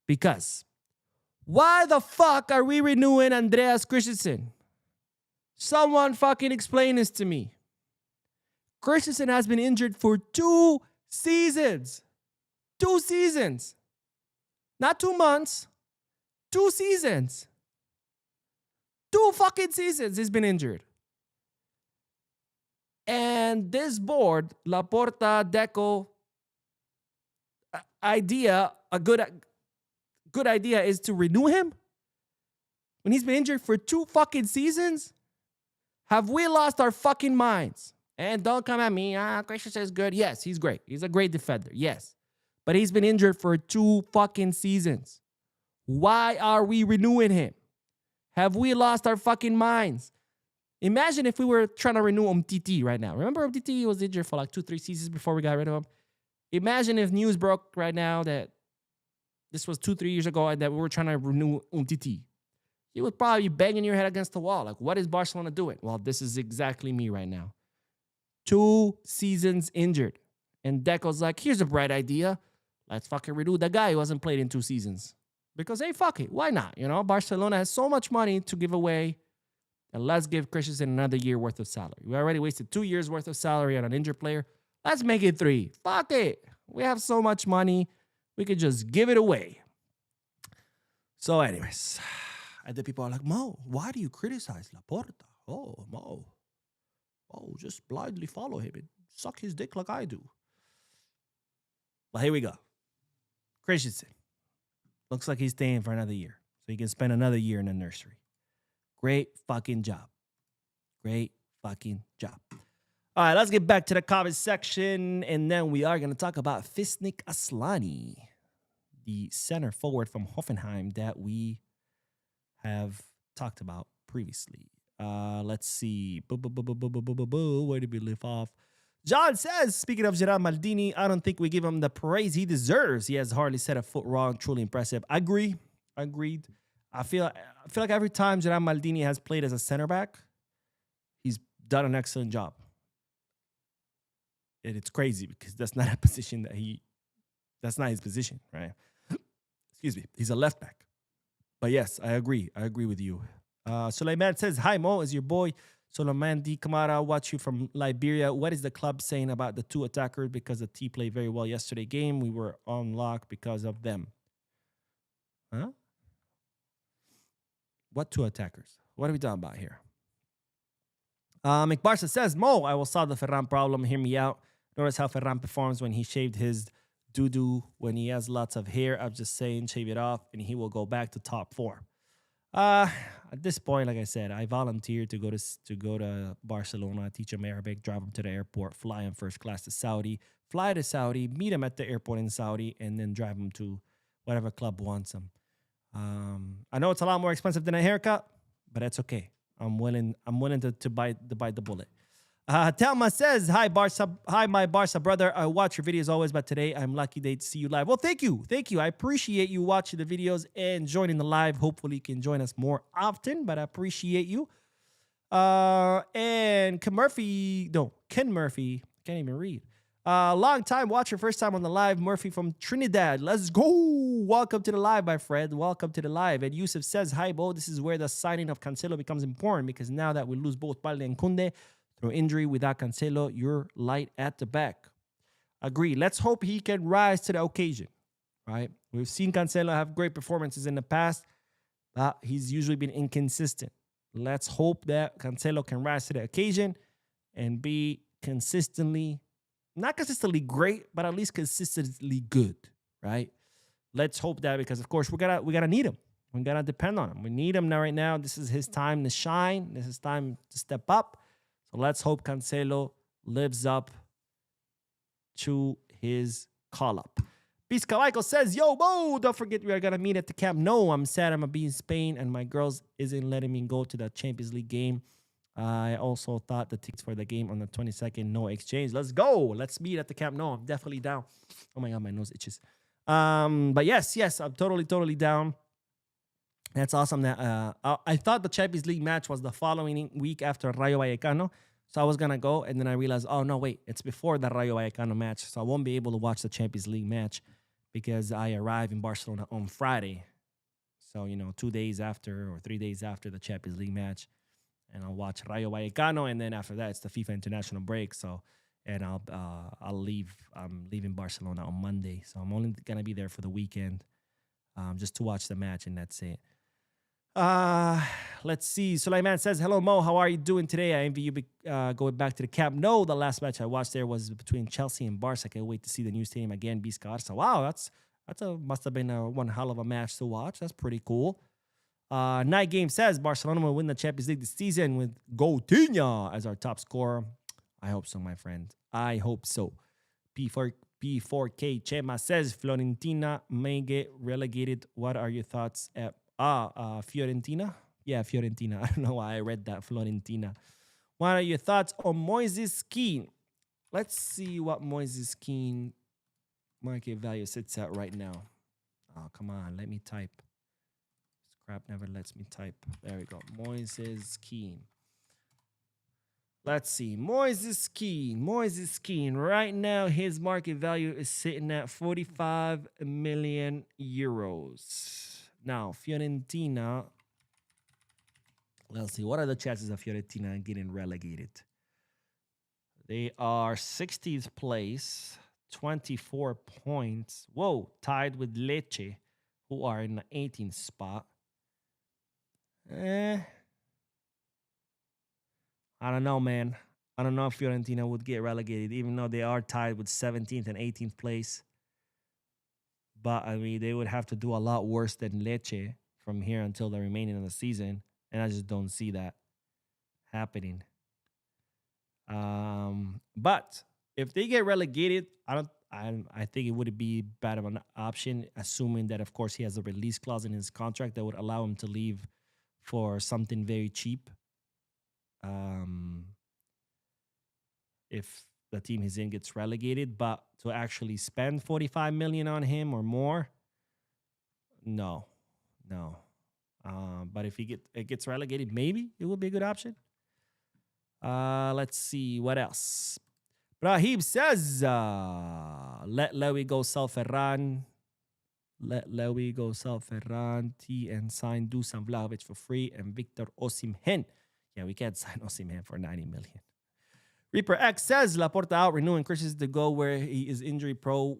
Because why the fuck are we renewing Andreas Christensen? Someone fucking explain this to me. Christensen has been injured for 2 seasons. 2 seasons. Not 2 months. 2 seasons. 2 fucking seasons he's been injured. And this board, Laporta, Deco, a good idea is to renew him when he's been injured for 2 fucking seasons? Have we lost our fucking minds? And don't come at me. Christensen is good. Yes, he's great. He's a great defender. Yes. But he's been injured for 2 fucking seasons. Why are we renewing him? Have we lost our fucking minds? Imagine if we were trying to renew Umtiti right now. Remember Umtiti was injured for like 2-3 seasons before we got rid of him? Imagine if news broke right now that this was 2-3 years ago and that we were trying to renew Umtiti. You would probably be banging your head against the wall. Like, what is Barcelona doing? Well, this is exactly me right now. 2 seasons injured. And Deco's like, here's a bright idea. Let's fucking renew the guy who hasn't played in 2 seasons. Because, hey, fuck it. Why not? You know, Barcelona has so much money to give away. And let's give Christensen another year worth of salary. We already wasted 2 years worth of salary on an injured player. Let's make it 3. Fuck it. We have so much money. We could just give it away. So anyways, and then people are like, Mo, why do you criticize Laporta? Oh, Mo. Oh, just blindly follow him and suck his dick like I do. Well, here we go. Christensen. Looks like he's staying for another year. So he can spend another year in the nursery. Great fucking job. Great fucking job. All right, let's get back to the comment section. And then we are going to talk about Fisnick Asllani, the center forward from Hoffenheim that we have talked about previously. Let's see. Where did we leave off? John says, speaking of Gerard Maldini, I don't think we give him the praise he deserves. He has hardly set a foot wrong. Truly impressive. Agreed. I feel like every time Gerard Maldini has played as a center back, he's done an excellent job. And it's crazy because that's not a position that's not his position, right? Excuse me. He's a left back. But yes, I agree. I agree with you. Suleiman says, hi, Mo, is your boy Suleiman D. Kamara. Watch you from Liberia. What is the club saying about the 2 attackers? Because the T played very well yesterday game. We were on lock because of them. Huh? What 2 attackers? What are we talking about here? McBarsa says, Mo, I will solve the Ferran problem. Hear me out. Notice how Ferran performs when he shaved his doo-doo when he has lots of hair. I'm just saying, shave it off, and he will go back to top form. At this point, like I said, I volunteered to go to Barcelona, teach him Arabic, drive him to the airport, fly him first class to Saudi, fly to Saudi, meet him at the airport in Saudi, and then drive him to whatever club wants him. I know it's a lot more expensive than a haircut, but that's okay. I'm willing to bite the bullet. Telma says, hi, Barca. Hi, my Barca brother. I watch your videos always, but today I'm lucky to see you live. Well, thank you. Thank you. I appreciate you watching the videos and joining the live. Hopefully, you can join us more often, but I appreciate you. And Ken Murphy, can't even read. Long time watcher, first time on the live. Murphy from Trinidad. Let's go. Welcome to the live, my friend. Welcome to the live. And Yusuf says, hi, Bo. This is where the signing of Cancelo becomes important because now that we lose both Balde and Kunde through injury without Cancelo, you're light at the back. Agree. Let's hope he can rise to the occasion, right? We've seen Cancelo have great performances in the past, but he's usually been inconsistent. Let's hope that Cancelo can rise to the occasion and be not consistently great, but at least consistently good, right? Let's hope that because, of course, we gotta need him. We gotta depend on him. We need him now right now. This is his time to shine. This is time to step up. So let's hope Cancelo lives up to his call-up. Beast Calico says, yo, Bo, don't forget we are going to meet at the Camp Nou. I'm sad I'm going to be in Spain and my girls isn't letting me go to the Champions League game. I also thought the tickets for the game on the 22nd, no exchange. Let's go. Let's meet at the Camp Nou. I'm definitely down. Oh, my God, my nose itches. But yes, I'm totally down. That's awesome. That I thought the Champions League match was the following week after Rayo Vallecano. So I was going to go, and then I realized, oh, no, wait, it's before the Rayo Vallecano match. So I won't be able to watch the Champions League match because I arrive in Barcelona on Friday. So, 2 days after or 3 days after the Champions League match. And I'll watch Rayo Vallecano, and then after that, it's the FIFA international break. So, and I'll leave. I'm leaving Barcelona on Monday. So I'm only going to be there for the weekend just to watch the match, and that's it. Let's see. Sulaiman says, hello, Mo. How are you doing today? I envy you going back to the Camp Nou. The last match I watched there was between Chelsea and Barca. I can't wait to see the new stadium again, Biscarsa. Wow, must have been one hell of a match to watch. That's pretty cool. Night Game says Barcelona will win the Champions League this season with Coutinho as our top scorer. I hope so, my friend. I hope so. P4K Chema says Fiorentina may get relegated. What are your thoughts at Fiorentina? Yeah, Fiorentina. I don't know why I read that, Fiorentina. What are your thoughts on Moises Kean? Let's see what Moises Kean market value sits at right now. Oh, come on. Let me type. Scrap never lets me type. There we go. Moises Kean. Let's see. Moises Kean. Right now, his market value is sitting at 45 million euros. Now, Fiorentina, let's see. What are the chances of Fiorentina getting relegated? They are 60th place, 24 points. Whoa, tied with Lecce, who are in the 18th spot. I don't know, man. I don't know if Fiorentina would get relegated, even though they are tied with 17th and 18th place. But, I mean, they would have to do a lot worse than Lecce from here until the remaining of the season. And I just don't see that happening. But if they get relegated, I think it wouldn't be bad of an option, assuming that, of course, he has a release clause in his contract that would allow him to leave for something very cheap. If the team he's in gets relegated, but to actually spend 45 million on him or more, no. But if it gets relegated, maybe it would be a good option. Let's see what else. Brahim says, let Lewy go sell Ferran. Let Lewy go sell Ferran, and sign Dusan Vlahovic for free, and Victor Osimhen. Yeah, we can't sign Osimhen for 90 million. Reaper X says, Laporta out, renewing Christensen to go where he is injury pro.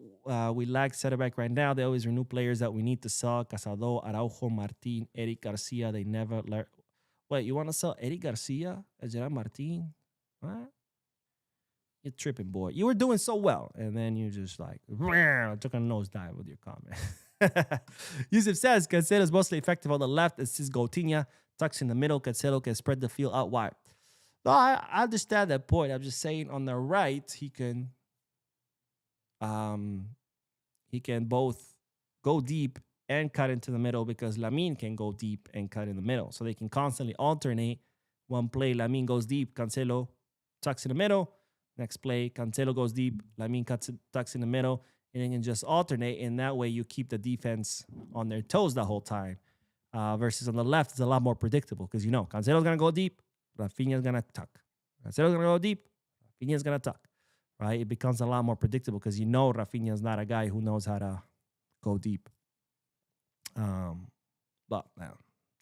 We lack center back right now. They always renew players that we need to sell. Casado, Araujo, Martin, Eric Garcia. They never learn. Wait, you want to sell Eric Garcia and Gerard Martin? What? You're tripping, boy. You were doing so well. And then you just took a nosedive with your comment. Yusuf says, Cancelo is mostly effective on the left. It's his Coutinho. Tucks in the middle. Cancelo can spread the field out wide. No, I understand that point. I'm just saying on the right, he can both go deep and cut into the middle because Lamine can go deep and cut in the middle. So they can constantly alternate. One play, Lamine goes deep, Cancelo tucks in the middle. Next play, Cancelo goes deep. Lamine tucks in the middle. And they can just alternate. And that way you keep the defense on their toes the whole time. Versus on the left, it's a lot more predictable because you know Cancelo's going to go deep. Rafinha's going to tuck. Cancelo's going to go deep. Rafinha's going to tuck. Right? It becomes a lot more predictable because you know Rafinha's not a guy who knows how to go deep. But man,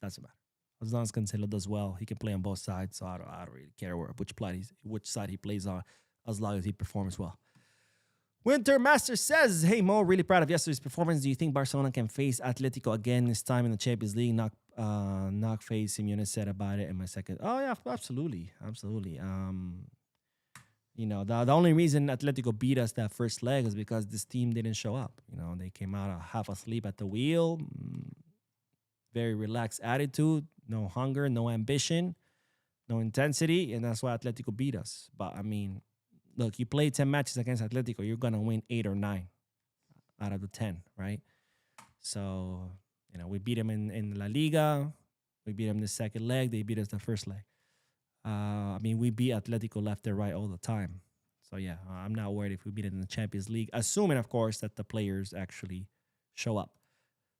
doesn't matter. As long as Cancelo does well, he can play on both sides. So I don't really care which side he plays on, as long as he performs well. Winter Master says, "Hey Mo, really proud of yesterday's performance. Do you think Barcelona can face Atletico again this time in the Champions League? Knock face Simeone said about it in my second. Oh yeah, absolutely. You know, the only reason Atletico beat us that first leg is because this team didn't show up. You know, they came out half asleep at the wheel, very relaxed attitude, no hunger, no ambition, no intensity, and that's why Atletico beat us. But I mean, look, you play 10 matches against Atletico, you're gonna win 8 or 9 out of the 10, right? So, you know, we beat them in La Liga, we beat them the second leg, they beat us the first leg. I mean, we beat Atletico left and right all the time. So, yeah, I'm not worried if we beat it in the Champions League, assuming, of course, that the players actually show up.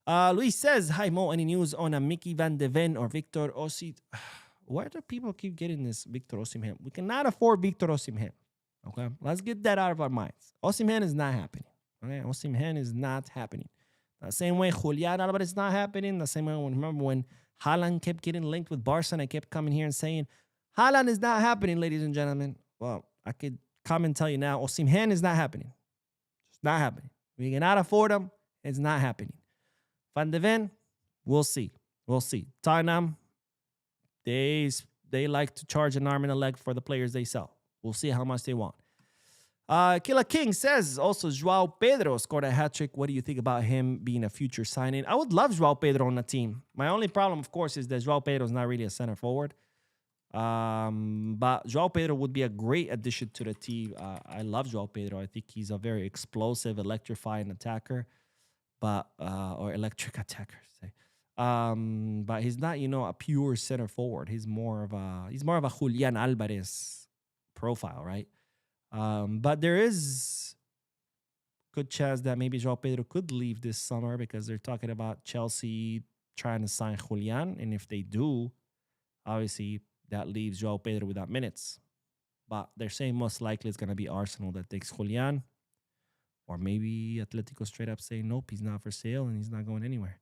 Luis says, "Hi, Mo, any news on a Mickey Van de Ven or Victor Osimhen?" Why do people keep getting this Victor Osimhen? We cannot afford Victor Osimhen. Okay? Let's get that out of our minds. Osimhen is not happening. Okay? Osimhen is not happening. The same way Julian Alvarez is not happening. The same way, remember when Haaland kept getting linked with Barca and I kept coming here and saying, Haaland is not happening, ladies and gentlemen. Well, I could come and tell you now, Osimhen is not happening. It's not happening. We cannot afford him. It's not happening. Van de Ven, we'll see. We'll see. Tottenham, they like to charge an arm and a leg for the players they sell. We'll see how much they want. Killer King says, also, Joao Pedro scored a hat-trick. What do you think about him being a future signing? I would love Joao Pedro on the team. My only problem, of course, is that Joao Pedro is not really a center forward. But Joao Pedro would be a great addition to the team. I love Joao Pedro. I think he's a very explosive, electrifying attacker. Or electric attacker, say. But he's not, a pure center forward. He's more of a Julian Alvarez profile, right? But there is good chance that maybe Joao Pedro could leave this summer because they're talking about Chelsea trying to sign Julian, and if they do, obviously that leaves Joao Pedro without minutes. But they're saying most likely it's going to be Arsenal that takes Julian. Or maybe Atletico straight up saying, nope, he's not for sale and he's not going anywhere.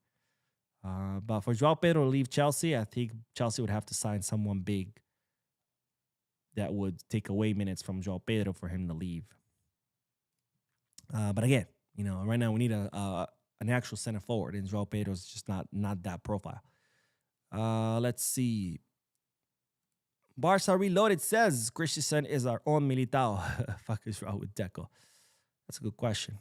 But for Joao Pedro to leave Chelsea, I think Chelsea would have to sign someone big that would take away minutes from Joao Pedro for him to leave. But again, right now we need an actual center forward, and Joao Pedro is just not that profile. Let's see. Barca Reloaded says, Christensen is our own Militao. Fuck is wrong with Deco? That's a good question.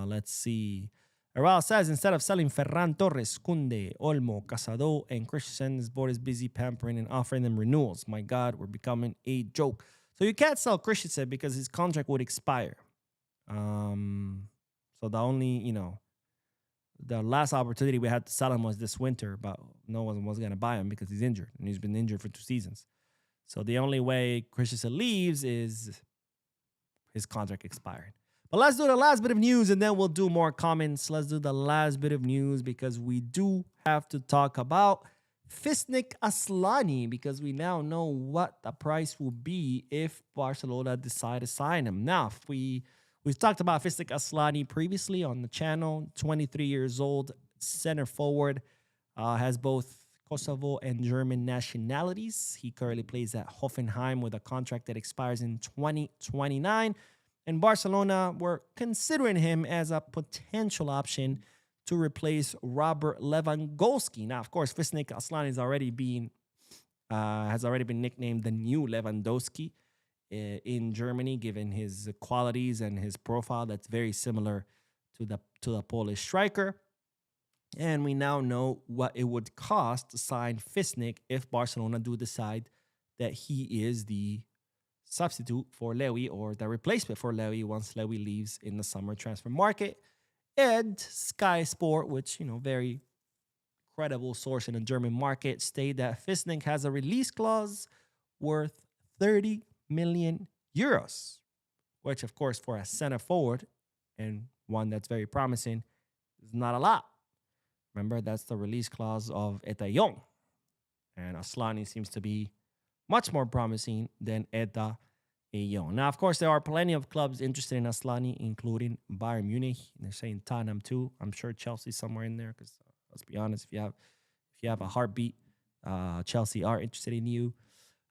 Let's see. Aral says, instead of selling Ferran Torres, Kunde, Olmo, Casado, and Christensen, this board is busy pampering and offering them renewals. My God, we're becoming a joke. So you can't sell Christensen because his contract would expire. So the only, the last opportunity we had to sell him was this winter, but no one was going to buy him because he's injured, and he's been injured for 2 seasons. So the only way Christensen leaves is his contract expired. But let's do the last bit of news, and then we'll do more comments. Let's do the last bit of news because we do have to talk about Fisnick Asllani, because we now know what the price will be if Barcelona decide to sign him. Now, we've talked about Fisnick Asllani previously on the channel. 23 years old, center forward, has both Kosovo and German nationalities. He currently plays at Hoffenheim with a contract that expires in 2029. And Barcelona were considering him as a potential option to replace Robert Lewandowski. Now, of course, Fisnick Asllani has already been nicknamed the new Lewandowski in Germany, given his qualities and his profile that's very similar to the Polish striker. And we now know what it would cost to sign Fisnick if Barcelona do decide that he is the substitute for Lewy or the replacement for Lewy once Lewy leaves in the summer transfer market. And Sky Sport, which, very credible source in the German market, state that Fisnick has a release clause worth 30 million euros, which, of course, for a center forward and one that's very promising, is not a lot. Remember, that's the release clause of Eta Young. And Asllani seems to be much more promising than Eta Young. Now, of course, there are plenty of clubs interested in Asllani, including Bayern Munich. They're saying Tottenham too. I'm sure Chelsea's somewhere in there because let's be honest, if you have a heartbeat, Chelsea are interested in you.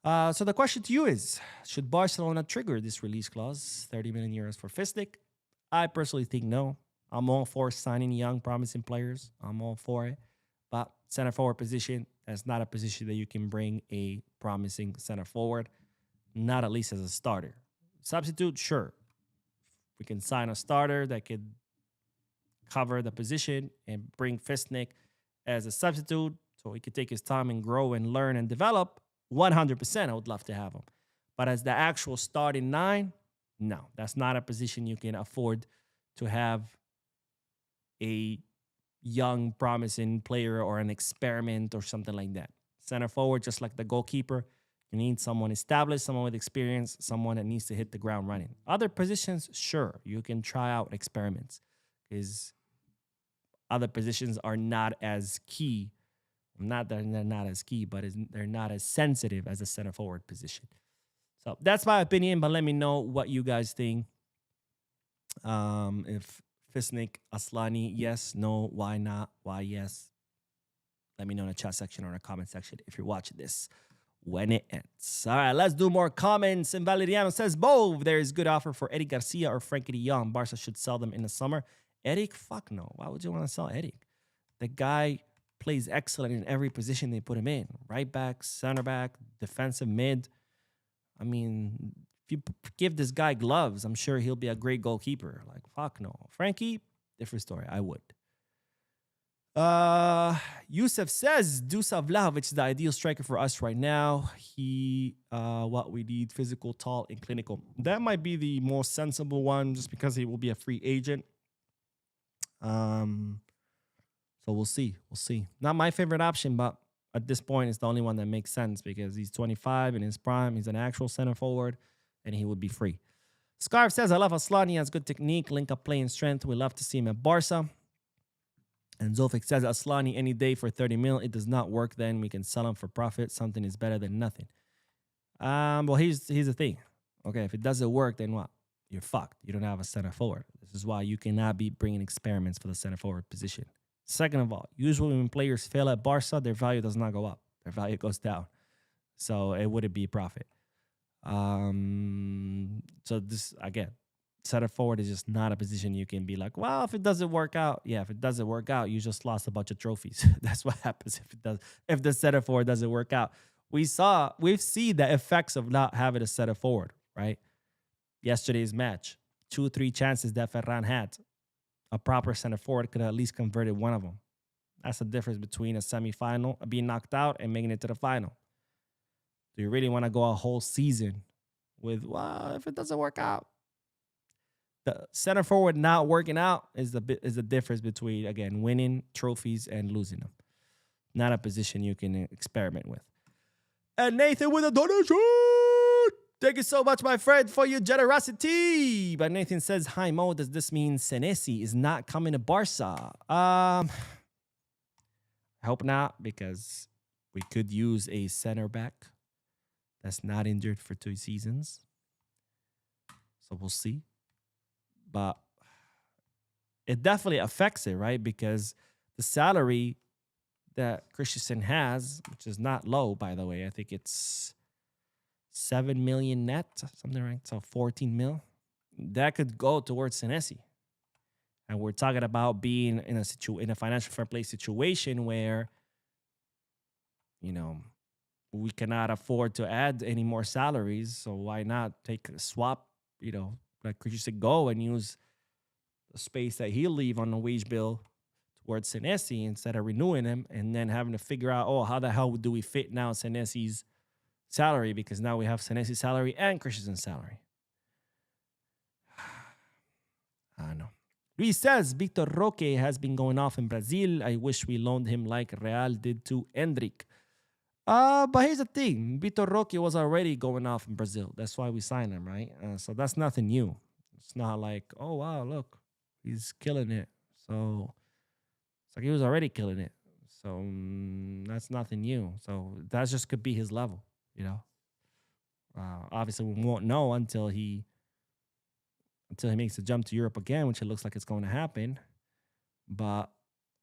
So the question to you is, should Barcelona trigger this release clause, 30 million euros for Fisnick? I personally think no. I'm all for signing young, promising players. I'm all for it. But center forward position, that's not a position that you can bring a promising center forward, not at least as a starter. Substitute, sure. We can sign a starter that could cover the position and bring Fisnick as a substitute so he could take his time and grow and learn and develop. 100%, I would love to have him. But as the actual starting nine, no, that's not a position you can afford to have a young, promising player or an experiment or something like that. Center forward, just like the goalkeeper, you need someone established, someone with experience, someone that needs to hit the ground running. Other positions, sure, you can try out experiments because other positions are not as key. Not that they're not as key, but they're not as sensitive as a center forward position. So that's my opinion, but let me know what you guys think. If Fisnick Asllani, yes, no, why not, why yes? Let me know in the chat section or in the comment section if you're watching this when it ends. All right, let's do more comments. And Valeriano says, Bo, there is good offer for Eric Garcia or Frankie de Jong. Barca should sell them in the summer. Eric, fuck no. Why would you want to sell Eric? The guy plays excellent in every position they put him in. Right back, center back, defensive mid. I mean, if you give this guy gloves, I'm sure he'll be a great goalkeeper. Like, fuck no. Frankie, different story. I would. Yusuf says Dusan Vlahovic is the ideal striker for us right now. What we need, physical, tall, and clinical. That might be the most sensible one just because he will be a free agent. So we'll see. We'll see. Not my favorite option, but at this point, it's the only one that makes sense because he's 25 in his prime. He's an actual center forward, and he would be free. Scarf says, I love Asllani. He has good technique, link-up play, and strength. We love to see him at Barca. And Zolfik says, Asllani any day for 30 mil. It does not work then. We can sell him for profit. Something is better than nothing. Well, here's the thing. Okay, if it doesn't work, then what? You're fucked. You don't have a center forward. This is why you cannot be bringing experiments for the center forward position. Second of all, usually when players fail at Barca, their value does not go up. Their value goes down. So it wouldn't be a profit. So this, again, center forward is just not a position you can be like, well, if it doesn't work out, yeah, if it doesn't work out, you just lost a bunch of trophies. That's what happens if the center forward doesn't work out. We've seen the effects of not having a center forward, right? Yesterday's match, 2-3 chances that Ferran had. A proper center forward could have at least converted one of them. That's the difference between a semifinal, being knocked out, and making it to the final. Do you really want to go a whole season with, well, if it doesn't work out? The center forward not working out is the difference between, again, winning trophies and losing them. Not a position you can experiment with. And Nathan with a donation. Thank you so much, my friend, for your generosity. But Nathan says, hi, Mo, does this mean Senesi is not coming to Barca? I hope not, because we could use a center back that's not injured for 2 seasons. So we'll see. But it definitely affects it, right? Because the salary that Christensen has, which is not low, by the way, I think it's 7 million net, something like that. So 14 mil. That could go towards Senesi. And we're talking about being in a financial fair play situation where, you know, we cannot afford to add any more salaries. So why not take a swap, you know, like Christensen go and use the space that he'll leave on the wage bill towards Senesi instead of renewing him and then having to figure out, oh, how the hell do we fit now Senesi's salary, because now we have Senesi's salary and Christensen's salary. I don't know. Luis says, Victor Roque has been going off in Brazil. I wish we loaned him like Real did to Endrick. But here's the thing. Vitor Roque was already going off in Brazil. That's why we signed him, right? So that's nothing new. It's not like, oh, wow, look, he's killing it. So it's like he was already killing it. So that's nothing new. So that just could be his level, you know? Obviously, we won't know until he makes the jump to Europe again, which it looks like it's going to happen. But,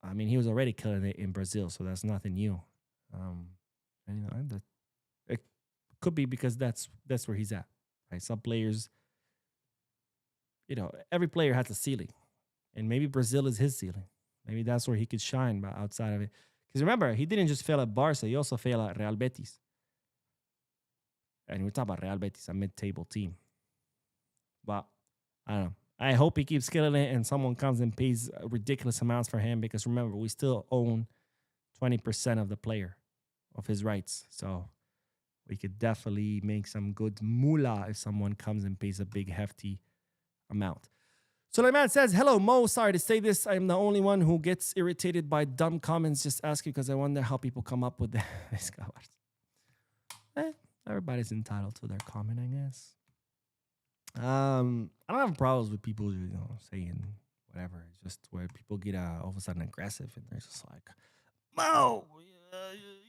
I mean, he was already killing it in Brazil, so that's nothing new. And, you know, it could be because that's where he's at, right? Some players, you know, every player has a ceiling, and maybe Brazil is his ceiling. Maybe that's where he could shine, but outside of it. Because remember, he didn't just fail at Barca, he also failed at Real Betis. And we're talking about Real Betis, a mid-table team. But, I don't know. I hope he keeps killing it and someone comes and pays ridiculous amounts for him because remember, we still own 20% of the player, of his rights. So we could definitely make some good moolah if someone comes and pays a big, hefty amount. So the man says, hello, Mo. Sorry to say this. I'm the only one who gets irritated by dumb comments. Just ask you because I wonder how people come up with that. Everybody's entitled to their comment, I guess. I don't have problems with people, you know, saying whatever. It's just where people get all of a sudden aggressive and they're just like, Mo,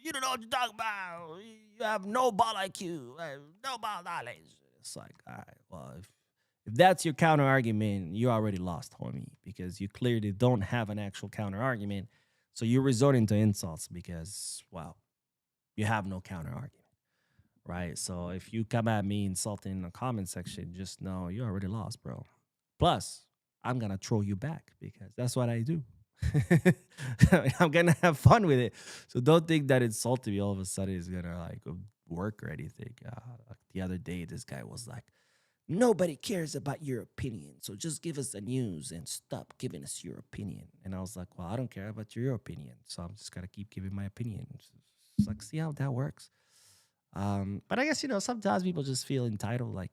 you don't know what you're talking about. You have no ball IQ, no ball knowledge. It's like, all right, well, if that's your counter argument, you already lost, homie, because you clearly don't have an actual counter argument. So you're resorting to insults because, well, you have no counter argument. Right, so if you come at me insulting in the comment section, just know you already lost, bro. Plus, I'm going to troll you back because that's what I do. I'm going to have fun with it. So don't think that insulting me all of a sudden is going to like work or anything. Like the other day, this guy was like, nobody cares about your opinion. So just give us the news and stop giving us your opinion. And I was like, well, I don't care about your opinion. So I'm just going to keep giving my opinion. It's like, see how that works? But I guess, you know, sometimes people just feel entitled, like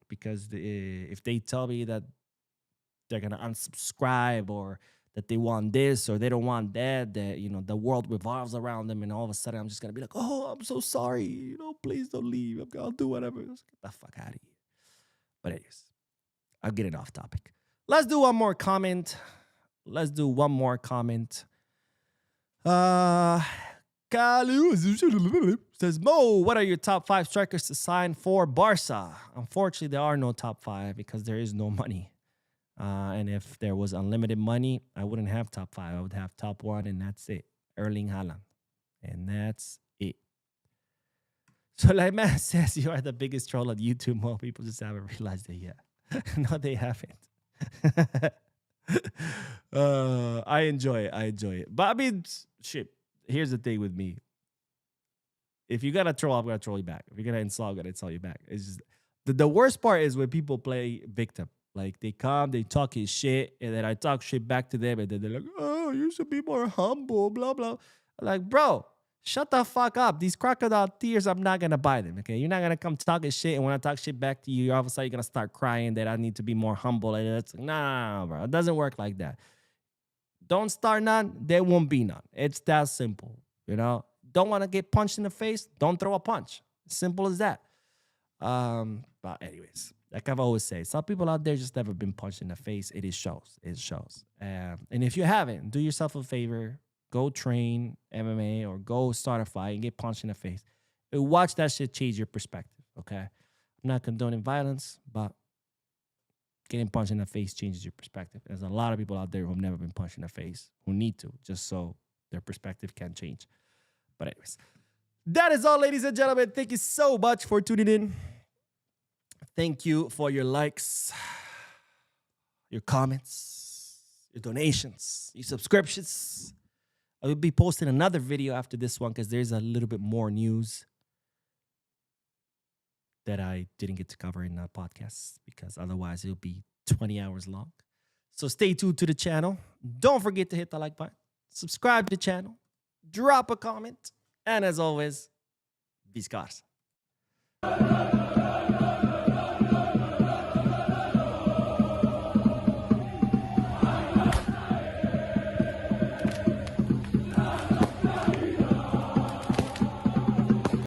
because if they tell me that they're going to unsubscribe or that they want this or they don't want that, you know, the world revolves around them. And all of a sudden I'm just going to be like, oh, I'm so sorry. You know, please don't leave. I'll do whatever. Just get the fuck out of here. But anyways, I'm getting off topic. Let's do one more comment. Kalu says, Mo, what are your top 5 strikers to sign for Barca? Unfortunately, there are no top 5 because there is no money. And if there was unlimited money, I wouldn't have top 5. I would have top 1, and that's it. Erling Haaland. And that's it. So like man says, you are the biggest troll on YouTube. Mo, people just haven't realized it yet. No, they haven't. I enjoy it. But I mean, shit. Here's the thing with me. If you gotta troll, I'm gonna troll you back. If you're gonna insult, I'm gonna insult you back. It's just the worst part is when people play victim. Like they come, they talk his shit, and then I talk shit back to them, and then they're like, "Oh, you should be more humble." Blah blah. I'm like, bro, shut the fuck up. These crocodile tears, I'm not gonna buy them. Okay, you're not gonna come talking shit, and when I talk shit back to you, all of a sudden you're gonna start crying that I need to be more humble. And it's like, nah, bro, it doesn't work like that. Don't start none, there won't be none. It's that simple, you know? Don't want to get punched in the face? Don't throw a punch. Simple as that. But anyways, like I've always said, some people out there just never been punched in the face. It shows. It shows. And if you haven't, do yourself a favor. Go train MMA or go start a fight and get punched in the face. Watch that shit change your perspective, okay? I'm not condoning violence, but getting punched in the face changes your perspective. There's a lot of people out there who have never been punched in the face who need to, just so their perspective can change. But anyways, that is all, ladies and gentlemen. Thank you so much for tuning in. Thank you for your likes, your comments, your donations, your subscriptions. I will be posting another video after this one because there's a little bit more news that I didn't get to cover in the podcast because otherwise it'll be 20 hours long. So stay tuned to the channel. Don't forget to hit the like button, subscribe to the channel, drop a comment, and as always, Viscars.